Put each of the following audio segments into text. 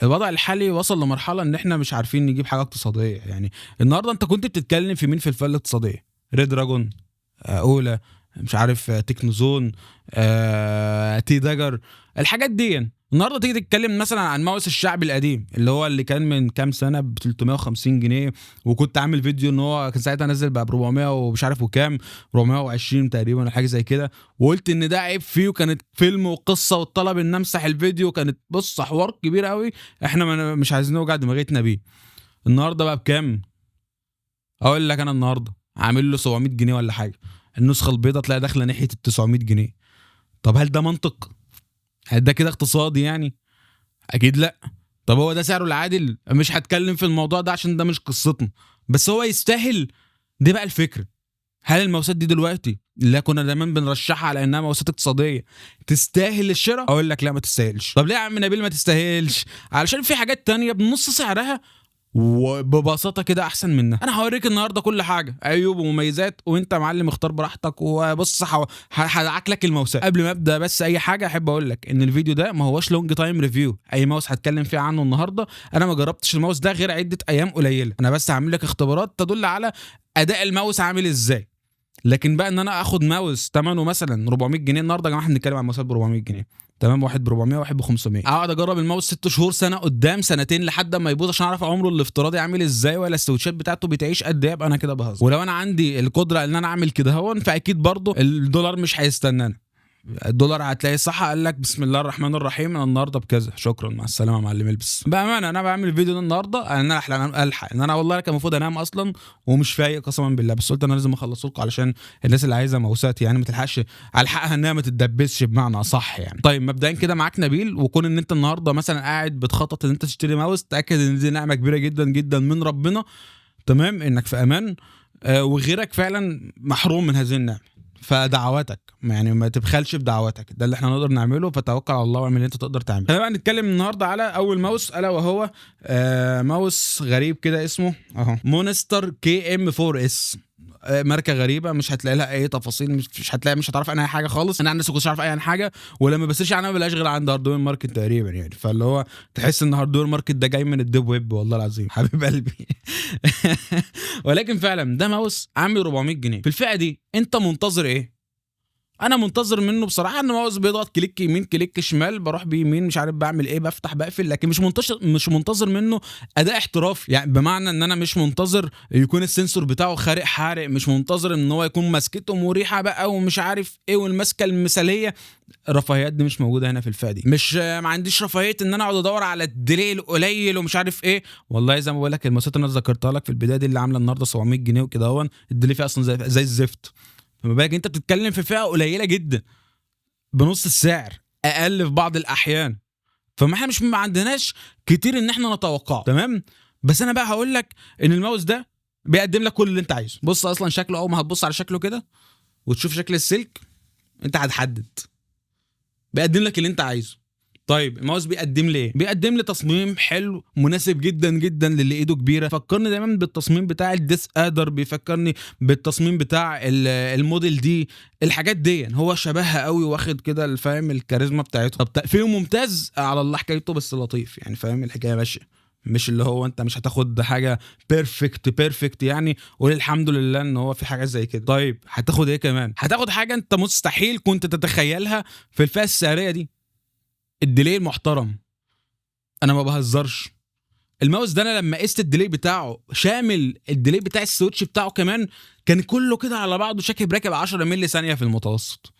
الوضع الحالي وصل لمرحلة إن إحنا مش عارفين نجيب حاجة اقتصادية. يعني النهارده أنت كنت بتتكلم في مين في الفئة الاقتصادية؟ ريد دراجون، أولى، مش عارف تكنوزون، تي داجر، الحاجات دي. النهارده تيجي تتكلم مثلا عن ماوس الشعبي القديم اللي كان من كام سنه ب 350 جنيه، وكنت عامل فيديو ان هو كان ساعتها نزل بقى ب 400 ومش عارف وكام، 420 تقريبا ولا حاجه زي كده، وقلت ان ده عيب فيه، وكانت فيلم وقصه وطلب ان امسح الفيديو، كانت بص حوار كبير قوي احنا مش عايزين نوجع دماغتنا بيه. النهارده بقى بكام؟ اقول لك انا النهارده عامل له 700 جنيه ولا حاجه، النسخه البيضاء تلاقي داخله ناحيه ال 900 جنيه. طب هل ده منطق؟ هل ده كده اقتصادي يعني؟ اكيد لا. طب هو ده سعره العادل؟ مش هتكلم في الموضوع ده عشان ده مش قصتنا، بس هو يستاهل؟ دي بقى الفكره. هل المواسات دي دلوقتي اللي كنا دايما بنرشحها على انها مواسات اقتصاديه تستاهل الشراء؟ اقول لك لا، ما تستاهلش. طب ليه يا عم نبيل ما تستاهلش؟ علشان في حاجات تانية بنص سعرها وببساطه كده احسن منها. انا هوريك النهارده كل حاجه، عيوب ومميزات، وانت يا معلم اختار براحتك. وبص هدعك لك الموسات. قبل ما ابدا بس اي حاجه احب اقول لك ان الفيديو ده ما هوش لونج تايم ريفيو. اي ماوس هتكلم فيه عنه النهارده انا ما جربتش الماوس ده غير عده ايام قليله، انا بس هعمل لك اختبارات تدل على اداء الماوس عامل ازاي. لكن بقى ان انا اخد ماوس ثمنه مثلا 400 جنيه، النهارده يا جماعه احنا بنتكلم عن ماوسات ب 400 جنيه، تمام، واحد ب 400 وواحد ب 500، اقعد اجرب الماوس 6 شهور، سنه قدام، سنتين، لحد ما يبوظ عشان اعرف عمره الافتراضي عامل ازاي ولا السويتشات بتاعته بتعيش قد ايه، ابقى انا كده بهزر. ولو انا عندي القدره ان انا اعمل كده هون، فاكيد برضو الدولار مش هيستنانا. الدولار هتلاقي صح قال لك بسم الله الرحمن الرحيم انا النهارده بكذا، شكرا مع السلامه يا معلم البس. بامانه انا بعمل الفيديو ده النهارده انا الحق ان انا والله كان المفروض انام اصلا ومش فايق قسما بالله، بس قلت انا لازم اخلصه لكم علشان الناس اللي عايزه ماوسات يعني ما تلحقش على حقها انها ما تتدبسش بمعنى صح يعني. طيب مبدئيا كده معاك نبيل، وكون ان انت النهارده مثلا قاعد بتخطط ان انت تشتري ماوس، تاكد ان دي نعمه كبيره جدا جدا من ربنا، تمام، انك في امان. وغيرك فعلا محروم من هذه النعمه، فدعواتك يعني ما تبخلش بدعواتك، ده اللي احنا نقدر نعمله، فتوكل على الله واعمل اللي انت تقدر تعمله. خلينا بقى نتكلم النهارده على اول ماوس، الا وهو ماوس غريب كده اسمه اهو مونستر كي ام 4 اس. ماركه غريبه مش هتلاقي لها اي تفاصيل، مش هتلاقي، مش هتعرف عنها حاجه خالص. انا عن نفسي كنتش عارف اي حاجه، ولما بسيرش عنها ما بلاقيش غير عند هاردوير ماركت تقريبا يعني، فاللي هو تحس ان هاردوير ماركت ده جاي من الديب ويب، والله العظيم حبيب قلبي. ولكن فعلا ده ماوس عامل 400 جنيه. في الفئه دي انت منتظر ايه؟ انا منتظر منه بصراحه ان ماوس بيضغط كليك يمين كليك شمال، بروح بيمين مش عارف بعمل ايه، بفتح بقفل، لكن مش منتظر منه اداء احترافي. يعني بمعنى ان انا مش منتظر يكون السنسور بتاعه خارق حارق، مش منتظر ان هو يكون ماسكته مريحه بقى ومش عارف ايه والماسكه المثاليه. الرفاهيات دي مش موجوده هنا في الفئه دي. مش ما عنديش رفاهيه ان انا اقعد ادور على الديلي القليل ومش عارف ايه. والله زي ما بقول لك المواسات اللي انا ذكرتها لك في البدايه دي اللي عامله النهارده 700 جنيه وكده، هون الديلي فيها اصلا زي الزفت. فما بالك انت بتتكلم في فئه قليله جدا بنص السعر، اقل في بعض الاحيان، فما احنا مش ما عندناش كتير ان احنا نتوقعه، تمام. بس انا بقى هقول لك ان الماوس ده بيقدم لك كل اللي انت عايزه. بص اصلا شكله، اول ما هتبص على شكله كده وتشوف شكل السلك انت هتحدد، بيقدم لك اللي انت عايزه. طيب الماوس بيقدم لي ايه؟ بيقدم لي تصميم حلو مناسب جدا جدا للي ايده كبيره. فكرني دايما بالتصميم بتاع الديس ادر، بيفكرني بالتصميم بتاع الموديل دي، الحاجات دي هو شبهها قوي، واخد كده الفاهم الكاريزما بتاعته. طب تقفيله ممتاز على الله حكايته، بس لطيف يعني، فاهم الحكايه ماشيه، مش اللي هو انت مش هتاخد حاجه بيرفكت يعني، قول الحمد لله ان هو في حاجه زي كده. طيب هتاخد ايه كمان؟ هتاخد حاجه انت مستحيل كنت تتخيلها في الفئه السعريه دي، الديلي المحترم. انا ما بهزرش، الماوس ده انا لما قست الديلي بتاعه شامل الديلي بتاع السويتش بتاعه كمان، كان كله كده على بعضه شاكب راكب 10 مللي ثانيه في المتوسط،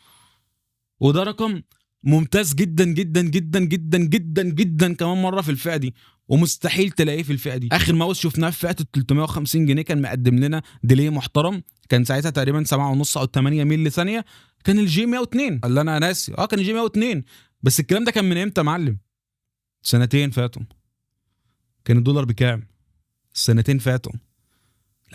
وده رقم ممتاز جدا جدا جدا جدا جدا جدا كمان مره في الفئه دي، ومستحيل تلاقيه في الفئه دي. اخر ماوس شفناه في فئه ال 350 جنيه كان مقدم لنا ديلي محترم، كان ساعتها تقريبا 7.5 او 8 مللي ثانيه، كان الجي 102 اللي انا ناسي، كان الجي 102. بس الكلام ده كان من امتى يا معلم؟ سنتين فاتوا. كان الدولار بكام؟ السنتين فاتوا.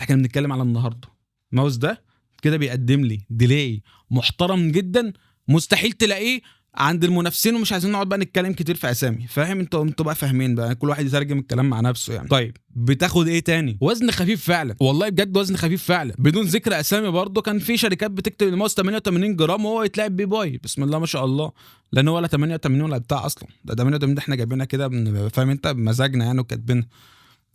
احنا بنتكلم على النهارده، الماوس ده كده بيقدم لي ديلي محترم جدا، مستحيل تلاقيه عند المنافسين، ومش عايزين نقعد بقى نتكلم كتير في اسامي، فاهم؟ انتوا بقى فاهمين بقى، كل واحد يترجم الكلام مع نفسه يعني. طيب بتاخد ايه تاني؟ وزن خفيف فعلا، والله بجد وزن خفيف فعلا، بدون ذكر اسامي. برضه كان في شركات بتكتب الماوس 88 جرام وهو يتلعب بيه باي، بسم الله ما شاء الله، لان هو ولا 88 ولا بتاع اصلا، ده 88 ده احنا جايبينها كده فاهم انت، بمزاجنا يعني وكاتبينها.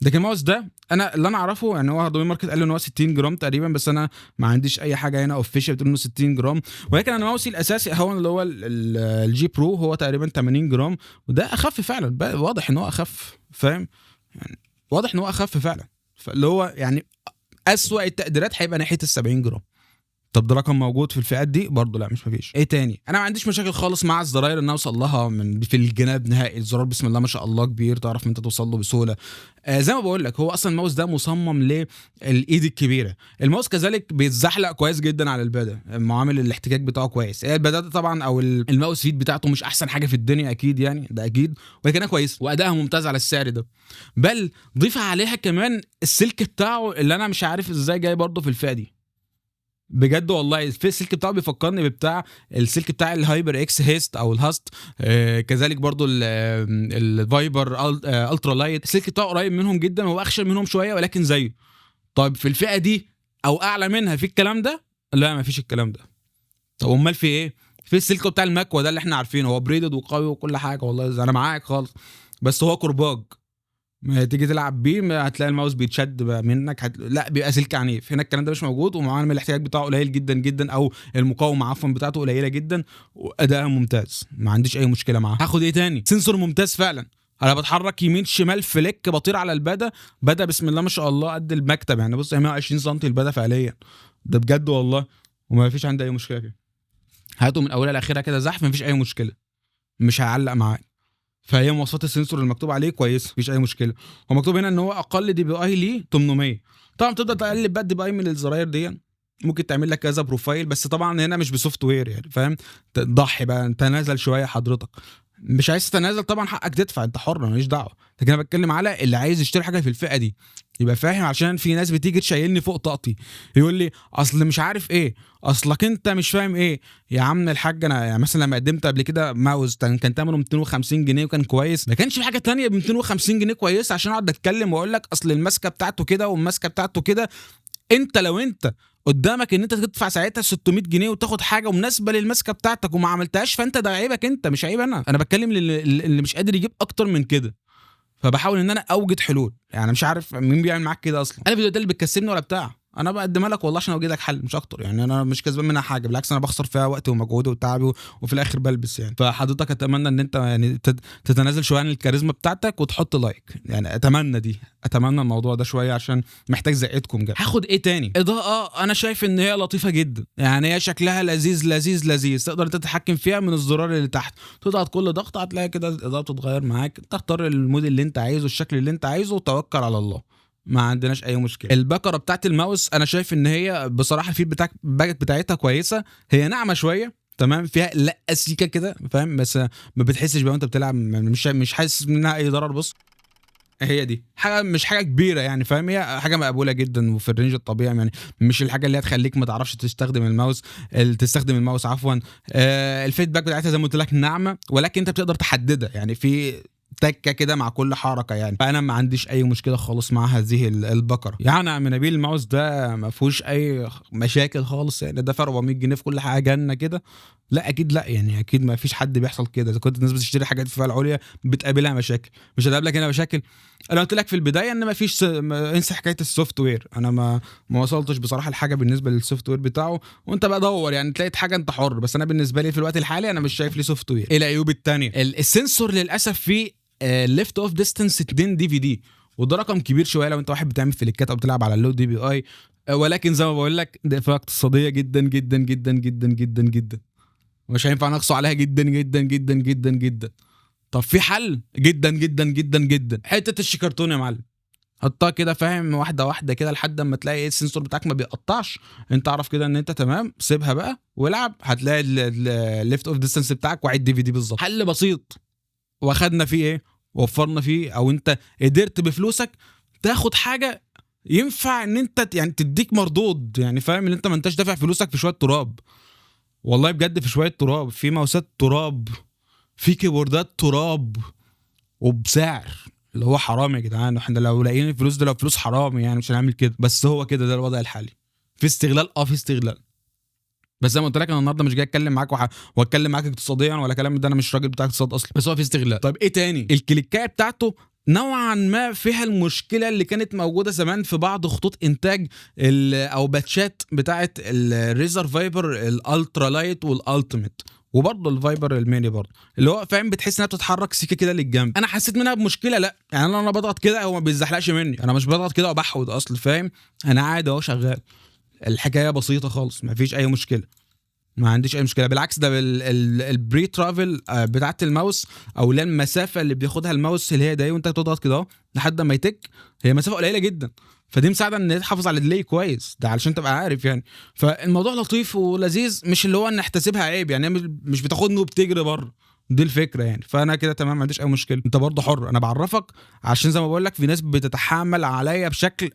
لكن الماوس ده انا اللي انا اعرفه يعني، هو هاردوير ماركت قال له ان هو 60 جرام تقريبا، بس انا ما عنديش اي حاجه هنا اوفيشال بتقول انه 60 جرام. ولكن انا ماوسي الاساسي هو اللي هو الجي برو، هو تقريبا 80 جرام، وده اخف فعلا، واضح ان هو اخف، فاهم يعني؟ واضح ان هو اخف فعلا، فاللي هو يعني اسوأ التقديرات هيبقى ناحيه ال 70 جرام. طب ده رقم موجود في الفئات دي برضه؟ لا مش مفيش. ايه تاني؟ انا ما عنديش مشاكل خالص مع الزراير ان اوصل لها من في الجناب نهائي، الزرار بسم الله ما شاء الله كبير، تعرف ان انت توصل له بسهوله. زي ما بقول لك، هو اصلا الماوس ده مصمم للايد الكبيره. الماوس كذلك بيتزحلق كويس جدا على الباده، معامل الاحتكاك بتاعه كويس. الباده طبعا او الماوس فيت بتاعته مش احسن حاجه في الدنيا اكيد يعني، ده اكيد، ولكنها كويس وادائها ممتاز على السعر ده. بل ضيف عليها كمان السلك بتاعه اللي انا مش عارف ازاي جاي برضه في الفئه دي، بجد والله. في السلك بتاعه بيفكرني بتاع السلك بتاع الهايبر اكس هيست او الهاست، كذلك برضو الفايبر الترا لايت، السلك بتاعه قريب منهم جدا، هو اخشن منهم شويه ولكن زيه. طيب في الفئه دي او اعلى منها في الكلام ده؟ لا ما فيش الكلام ده. طب امال في ايه؟ في السلك بتاع المكوه ده اللي احنا عارفينه، هو بريدد وقوي وكل حاجه، والله انا معاك خالص، بس هو كرباج، ما تيجي تلعب بيه هتلاقي الماوس بيتشد منك لا بيبقى سلك عنيف. هنا الكلام ده مش موجود، ومعامل الاحتياج بتاعه قليل جدا جدا، او المقاومه عفوا بتاعته قليله جدا، واداء ممتاز، ما عنديش اي مشكله معاه. هاخد ايه تاني؟ سنسور ممتاز فعلا، انا بتحرك يمين شمال فليك بطير على الباده، بدا بسم الله ما شاء الله قد المكتب يعني، بص 120 سم الباده فعليا، ده بجد والله، وما فيش عندي اي مشكله فيه. هاته من اولها لاخرها كده زحف، ما فيش اي مشكله، مش هيعلق معاك. فهي مواصفات السنسور المكتوب عليه كويس، مفيش اي مشكله. هو مكتوب هنا ان هو اقل دي بي اي ليه 800. طبعا تقدر تقلب بقى دي بي اي من الزراير دي، ممكن تعمل لك كذا بروفايل، بس طبعا هنا مش بسوفت وير يعني، فاهم؟ تضحي بقى، تنازل شويه حضرتك، مش عايز تتنازل طبعا حقك تدفع، انت حر ماليش دعوه. لكن انا بتكلم على اللي عايز يشتري حاجه في الفئه دي يبقى فاهم، عشان في ناس بتيجي تشيلني فوق طاقتي، يقول لي اصل مش عارف ايه، اصلك انت مش فاهم ايه. يا عم الحاج، انا يعني مثلا لما قدمت قبل كده ماوس كان ثمنه 250 جنيه وكان كويس، ما كانش في حاجه تانية ب 250 جنيه كويسه عشان اقعد اتكلم واقول لك اصل الماسكه بتاعته كده والماسكه بتاعته كده. انت لو انت قدامك ان انت تدفع ساعتها 600 جنيه وتاخد حاجه مناسبه للماسكه بتاعتك وما عملتهاش، فانت ده عيبك انت، مش عيب انا بتكلم اللي مش قادر يجيب اكتر من كده. فبحاول ان انا اوجد حلول يعني، مش عارف مين بيعمل معاك كده اصلا. انا الفيديو ده اللي بتكسبني ولا بتاع، انا بقدمها لك والله عشان اوجد لك حل مش اكتر يعني، انا مش كسبان منها حاجه، بالعكس انا بخسر فيها وقتي ومجهودي وتعبي وفي الاخر بلبس يعني. فحضرتك اتمنى ان انت يعني تتنازل شويه عن الكاريزما بتاعتك وتحط لايك يعني، اتمنى الموضوع ده شويه عشان محتاج زقتكم جد. هاخد ايه تاني؟ اضاءه، انا شايف ان هي لطيفه جدا يعني، هي شكلها لذيذ لذيذ لذيذ، تقدر انت تتحكم فيها من الزرار اللي تحت، تضغط كل ضغط هتلاقي كده الاضاءه بتتغير معاك، تختار الموديل اللي انت عايزه، الشكل اللي انت عايزه، وتوكل على الله، ما عندناش اي مشكله. البكره بتاعت الماوس انا شايف ان هي بصراحه الفيد باك بتاعتها كويسه، هي ناعمه شويه تمام، فيها لا سيكه كده فاهم، بس ما بتحسش بقى وانت بتلعب، مش حاسس منها اي ضرر. بص هي دي حاجه مش حاجه كبيره يعني، فاهم؟ هي حاجه مقبوله جدا وفي الرينج الطبيعي يعني، مش الحاجه اللي هتخليك ما تعرفش تستخدم الماوس عفوا. الفيدباك بتاعتها زي ما قلت لك ناعمه، ولكن انت بتقدر تحددها يعني، في تكه كده مع كل حركه يعني، فانا ما عنديش اي مشكله خالص مع هذه البقره يعني. عم نبيل الماوس ده ما فيهوش اي مشاكل خالص يعني، ده فرق 400 جنيه في كل حاجه جنه كده؟ لا اكيد لا يعني، اكيد ما فيش حد بيحصل كده. اذا كنت الناس بتشتري حاجات في الفئه العليا بتقابلها مشاكل، مش هتقابلك هنا مشاكل. انا قلت لك في البدايه ان ما فيش انسى حكايه السوفت وير، انا ما وصلتش بصراحه لحاجه بالنسبه للسوفت وير بتاعه، وانت بقى دور يعني تلاقي حاجه انت حر، بس انا بالنسبه لي في الوقت الحالي انا مش شايف ليه سوفت وير. ايه العيوب الثانيه؟ السنسور للاسف فيه ليفت اوف ديستانس 2 دي في دي، وده رقم كبير شويه لو انت واحد بتعمل فليكات او بتلعب على اللو دي بي اي، ولكن زي ما بقول لك دي فئه اقتصاديه جدا جدا جدا جدا جدا جدا، مش هينفع نقصوا عليها جدا جدا جدا جدا جدا. طب في حل؟ جدا جدا جدا جدا، حته الشيكرتون يا معلم، حطها كده فاهم، واحده واحده كده لحد اما تلاقي ايه السنسور بتاعك ما بيقطعش، انت عارف كده ان انت تمام، سيبها بقى والعب، هتلاقي الليفت اوف ديستانس بتاعك وعد دي في دي بالظبط. حل بسيط، واخدنا فيه ايه؟ وفرنا فيه، او انت قدرت بفلوسك تاخد حاجه ينفع ان انت يعني تديك مردود يعني، فاهم ان انت ما انتش دافع فلوسك في شويه تراب. والله بجد في شويه تراب، في ماوسات تراب، في كيبوردات تراب، وبسعر اللي هو حرام يا جدعان. احنا لو لاقيين الفلوس ده، لو فلوس حرام يعني مش هنعمل كده، بس هو كده ده الوضع الحالي. في استغلال، في استغلال. بس زي ما قلت لك انا النهارده مش جاي اتكلم معاك واتكلم معاك اقتصاديا ولا كلام ده، انا مش راجل بتاع اقتصاد اصلا، بس هو في استغلال. طيب ايه تاني؟ الكليكايه بتاعته نوعا ما فيها المشكله اللي كانت موجوده زمان في بعض خطوط انتاج او باتشات بتاعه الريزر فايبر الالترا لايت والالتيميت، وبرضه الفايبر الميني برضه، اللي هو فاهم بتحس انها بتتحرك سيكه كده للجنب. انا حسيت منها بمشكله، لا يعني انا بضغط كده هو ما بيزحلقش مني، انا مش بضغط كده وبحود اصل، فاهم؟ انا عادي اهو شغال، الحكايه بسيطه خالص، ما فيش اي مشكله، ما عنديش اي مشكله. بالعكس ده البري ترافل بتاعت الماوس، او اللي المسافه اللي بياخدها الماوس اللي هي ده وانت بتضغط كده اهو لحد ما يتك، هي مسافه قليله جدا، فدي مساعده ان تحافظ على الديلي كويس، ده علشان تبقى عارف يعني. فالموضوع لطيف ولذيذ، مش اللي هو ان احتسبها عيب يعني، مش بتاخدني وبتجري بره، دي الفكره يعني. فانا كده تمام، ما عنديش اي مشكله، انت برضه حر، انا بعرفك عشان زي ما بقول لك في ناس بتتحامل عليا بشكل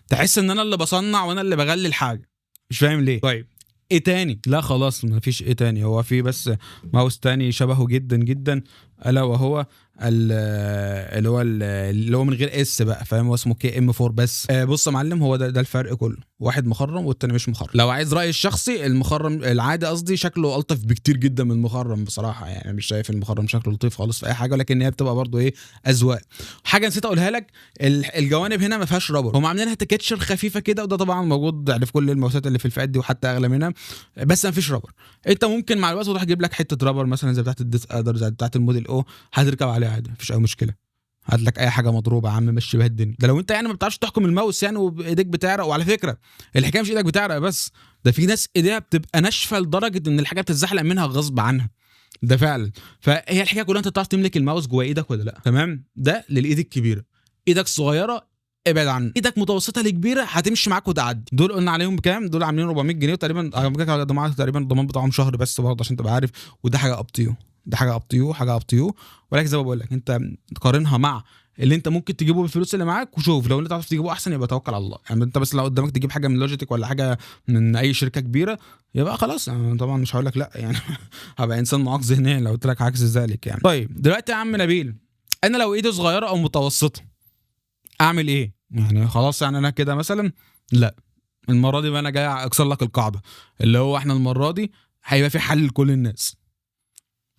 تحس ان انا اللي بصنع وانا اللي بغلي الحاجه، مش فاهم ليه. طيب ايه تاني؟ لا خلاص ما فيش ايه تاني، هو في بس ماوس تاني شبهه جدا جدا، الا وهو اللي هو من غير اس بقى، فاهم؟ هو اسمه كي ام 4 بس. بص يا معلم، هو ده الفرق كله، واحد مخرم والتاني مش مخرم. لو عايز رايي الشخصي، المخرم العادي قصدي شكله الطف بكتير جدا من المخرم بصراحه، يعني مش شايف المخرم شكله لطيف خالص في اي حاجه، ولكن هي بتبقى برضو ايه، اذواق. حاجه نسيت اقولها لك، الجوانب هنا ما فيهاش رابر، هم عاملينها تكتشر خفيفه كده، وده طبعا موجود يعني في كل الماوسات اللي في الفئات دي وحتى اغلى منها، بس ما فيش رابر. انت ممكن مع الوقت تروح تجيب لك حته رابر مثلا زي بتاعه الديس ادر، زي بتاعه الموديل او، هتركب عليها عادي مفيش اي مشكله. هات لك اي حاجه مضروبه يا عم، مشي بيها الدنيا، ده لو انت يعني ما بتعرفش تحكم الماوس يعني وايديك بتعرق. وعلى فكره الحكايه مش ايدك بتعرق بس، ده في ناس ايديها بتبقى ناشفه لدرجه ان الحاجه بتتزحلق منها غصب عنها، ده فعلا. فهي الحكايه كلها انت تعرف تملك الماوس جوه ايدك ولا لا، تمام؟ ده للايد الكبيره. ايدك صغيره ابعد عنه، ايدك متوسطه لكبيره هتمشي معاك وتعدي. دول قلنا عليهم بكام؟ دول عاملين 400 جنيه تقريبا، تقريبا الضمان بتاعهم شهر بس برضه عشان تبقى عارف، وده حاجه ابطيو، ده حاجه ابطيو، حاجه ابطيو. ولكن زي ما بقول لك انت تقارنها مع اللي انت ممكن تجيبه بالفلوس اللي معاك، وشوف لو انت تعرف تجيبه احسن يبقى توكل على الله. يعني انت بس لو قدامك تجيب حاجه من لوجيتك ولا حاجه من اي شركه كبيره يبقى خلاص، انا طبعا مش هقول لك لا يعني هبقى انسان معاق ذهنيا لو قلت لك عكس ذلك يعني. طيب دلوقتي يا عم نبيل، انا لو ايدي صغيره او متوسطه اعمل ايه يعني؟ خلاص يعني انا كده مثلا، لا المره دي بقى انا جاي اكسر لك القاعده، اللي هو احنا المره دي هيبقى في حل لكل الناس.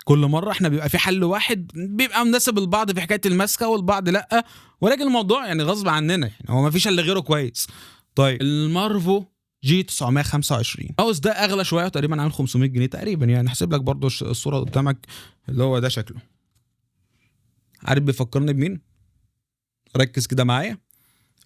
كل مره احنا بيبقى في حل واحد بيبقى مناسب للبعض في حكايه الماسكه والبعض لا، ولكن الموضوع يعني غصب عننا يعني، هو ما فيش الا غيره كويس. طيب المارفو جي 925 ماوس ده اغلى شويه تقريبا، عامل 500 جنيه تقريبا يعني، هسيب لك برضو الصوره قدامك، اللي هو ده شكله. عارف بيفكرني بمين؟ ركز كده معايا،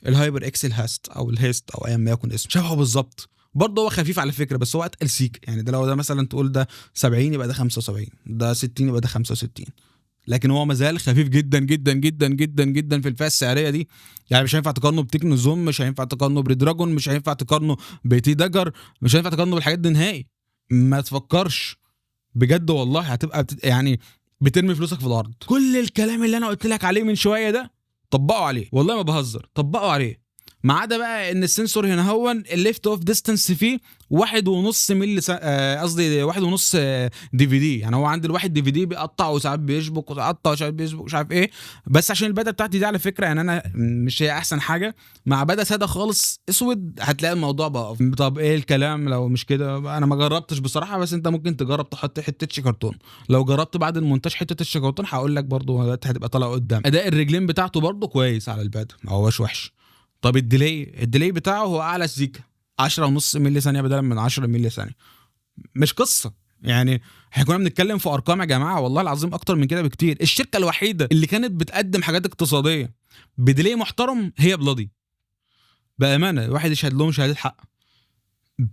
الهايبر اكسل هاست او الهيست او ايا ما يكن اسمه، شبهه بالظبط. برضه هو خفيف على فكره، بس هو اتقل سيك يعني، ده لو ده مثلا تقول ده 70 يبقى ده 75، ده 60 يبقى ده 65، لكن هو مازال خفيف جدا جدا جدا جدا جدا في الفئه السعريه دي. يعني مش هينفع تقارنه بتكنو زوم، مش هينفع تقارنه بريدراجون، مش هينفع تقارنه بتي داجر، مش هينفع تقارنه بالحاجات دي نهائي. ما تفكرش بجد والله، هتبقى يعني بترمي فلوسك في الارض. كل الكلام اللي انا قلت لك عليه من شويه ده طبقوا عليه، والله ما بهزر، طبقوا عليه. ما عدا بقى ان السنسور هنا هو الليفت اوف ديستانس فيه 1.5 مللي، قصدي 1.5 دي في دي، يعني هو عند الواحد دي في دي بيقطع وساعات بيشبك ويقطع وساعات بيشبك مش عارف ايه. بس عشان البدا بتاعتي دي على فكره يعني انا مش هي احسن حاجه، مع بدا ساده خالص اسود هتلاقي الموضوع بقى. طب ايه الكلام لو مش كده؟ انا ما جربتش بصراحه، بس انت ممكن تجرب تحط حته شيكرتون، لو جربت بعد المونتاج حته الشيكرتون هقول لك برضو هتبقى طالعه قدام. اداء الرجلين بتاعته برضو كويس على البدا، ما هوش وحش. طب الديلي بتاعه هو اعلى سيكا 10.5 مللي ثانيه بدلا من 10 مللي ثانيه، مش قصه يعني. احنا كنا بنتكلم في ارقام يا جماعه والله العظيم اكتر من كده بكتير. الشركه الوحيده اللي كانت بتقدم حاجات اقتصاديه بديلي محترم هي بلادي، بامانه الواحد يشهد لهم شهاده حق.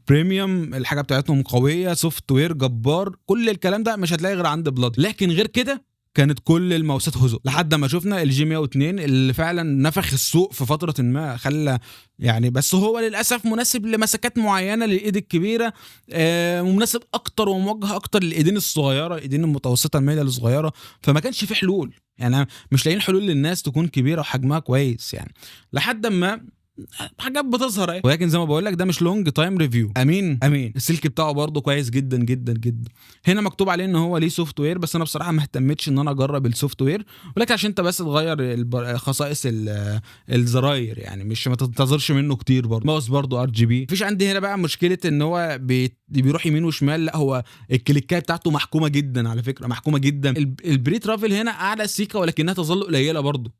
بريميوم، الحاجه بتاعتهم قويه، سوفت وير جبار، كل الكلام ده مش هتلاقي غير عند بلادي. لكن غير كده كانت كل الماوسات هزء، لحد ما شفنا الجي 102 اللي فعلا نفخ السوق في فتره ما، خلى يعني، بس هو للاسف مناسب لمسكات معينه للايد الكبيره، ومناسب اكتر وموجه اكتر للايدين الصغيره، الايدين المتوسطه الميله الصغيره، فما كانش في حلول يعني، مش لاقيين حلول للناس تكون كبيره وحجمها كويس يعني. لحد ما حاجات بتظهر اهي، ولكن زي ما بقول لك ده مش لونج تايم ريفيو. امين السلك بتاعه برده كويس جدا جدا جدا. هنا مكتوب عليه ان هو ليه سوفت وير، بس انا بصراحه ما اهتمتش ان انا اجرب السوفت وير، ولكن عشان انت بس تغير خصائص الزراير يعني، مش ما تنتظرش منه كتير. برده ماوس برده ار جي بي. مفيش عندي هنا بقى مشكله ان هو بيروح يمين وشمال، لا هو الكليكات بتاعته محكومه جدا على فكره، محكومه جدا. البري ترافل هنا اعلى سيكه ولكنها تظل قليله برده،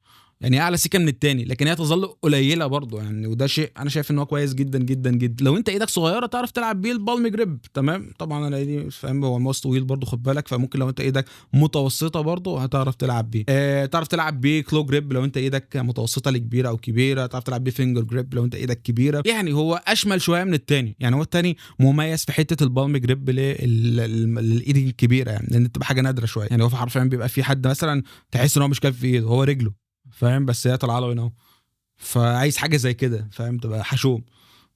يعني اعلى سيكه من التاني لكن هي تظل قليله برضو يعني، وده شيء انا شايف ان هو كويس جدا جدا جدا. لو انت ايدك صغيره تعرف تلعب بيه البالم جريب تمام. طبعا انا ايدي فاهم هو ماوس طويل برضو خد بالك، فممكن لو انت ايدك متوسطه برضو هتعرف تلعب بيه. تعرف تلعب بيه كلو جريب لو انت ايدك متوسطه لكبيره او كبيره، تعرف تلعب بيه فينجر جريب لو انت ايدك كبيره. يعني هو اشمل شويه من التاني، يعني هو التاني مميز في حته البالم جريب للايد الكبيره يعني، لان بتبقى حاجه نادره شويه يعني. هو حرفيا بيبقى في حد مثلا تحس ان هو مش كافي في ايده، هو رجله فاهم، بس هي طالعه له هنا اهو، فعايز حاجه زي كده فاهم تبقى حشوم.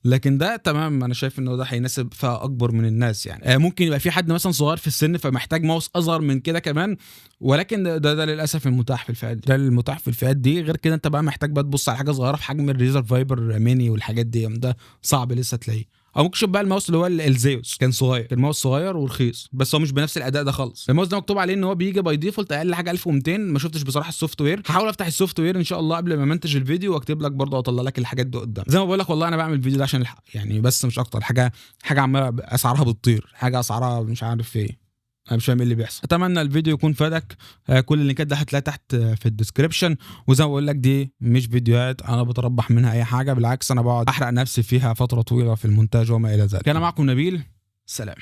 لكن ده تمام، انا شايف انه ده هيناسب فئه اكبر من الناس يعني. ممكن يبقى في حد مثلا صغير في السن فمحتاج ماوس اصغر من كده كمان، ولكن ده للاسف المتاح في الفئات دي. ده المتاح في الفئات دي. غير كده انت بقى محتاج بقى تبص على حاجه صغيره في حجم الريزر فايبر ميني والحاجات دي، ده صعب لسه تلاقيه. او ممكن تشوف بقى الماوس اللي هو الزيوس، كان صغير، كان ماوس صغير ورخيص، بس هو مش بنفس الاداء ده خالص. الماوس ده مكتوب عليه ان هو بيجي باي ديفولت اقل حاجه 1200. ما شفتش بصراحه السوفت وير، هحاول افتح السوفت وير ان شاء الله قبل ما منتج الفيديو واكتب لك برضه اطلع لك الحاجات دي قدام. زي ما بقول لك والله انا بعمل الفيديو ده عشان الحق يعني، بس مش اكتر. حاجه عماله اسعارها بتطير، حاجه اسعارها مش عارف ايه، انا مش فاهم ايه اللي بيحصل. اتمنى الفيديو يكون فادك. كل اللينكات دي هتلاقيها تحت في الديسكربشن. وزي ما بقول لك دي مش فيديوهات انا بتربح منها اي حاجه، بالعكس انا بقعد احرق نفسي فيها فتره طويله في المونتاج وما الى ذلك. كان معكم نبيل، سلام.